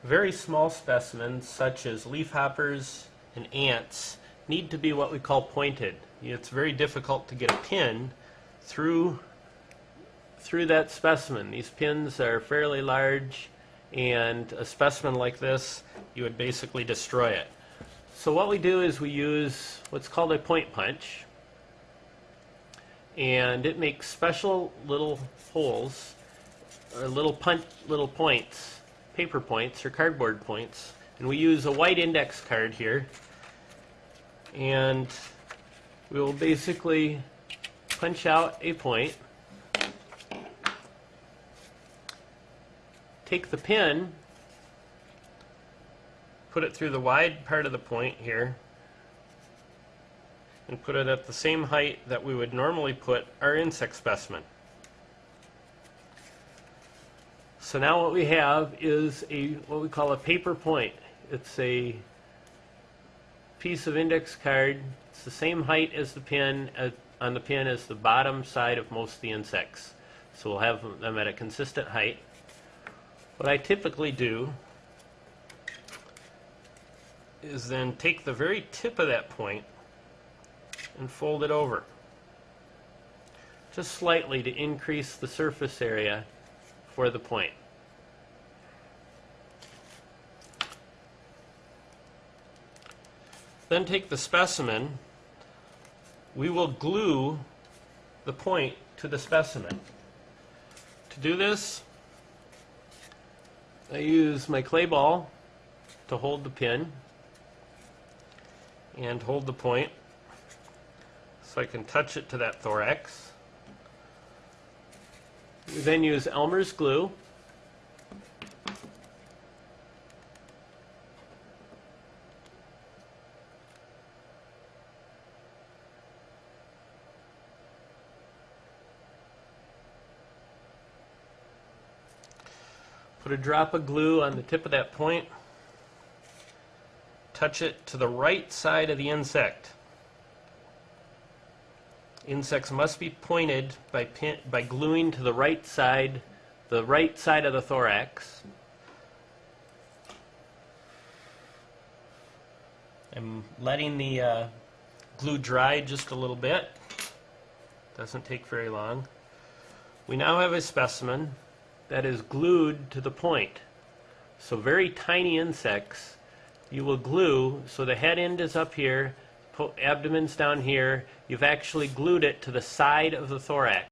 Very small specimens, such as leafhoppers and ants, need to be what we call pointed. It's very difficult to get a pin through that specimen. These pins are fairly large, and a specimen like this, you would basically destroy it. So what we do is we use what's called a point punch, and it makes special little holes, or little points, paper points or cardboard points, and we use a white index card here, and we will basically punch out a point, take the pin, put it through the wide part of the point here, and put it at the same height that we would normally put our insect specimen. So now what we have is what we call a paper point. It's a piece of index card. It's the same height as the pin on the pin as the bottom side of most of the insects. So we'll have them at a consistent height. What I typically do is then take the very tip of that point and fold it over, just slightly, to increase the surface area for the point. Then take the specimen. We will glue the point to the specimen. To do this, I use my clay ball to hold the pin and hold the point so I can touch it to that thorax. We then use Elmer's glue put a drop of glue on the tip of that point, touch it to the right side of the insect. Insects must be pointed by gluing to the right side of the thorax. I'm letting the glue dry just a little bit. Doesn't take very long. We now have a specimen that is glued to the point. So very tiny insects, you will glue, so the head end is up here, abdomen's down here, you've actually glued it to the side of the thorax.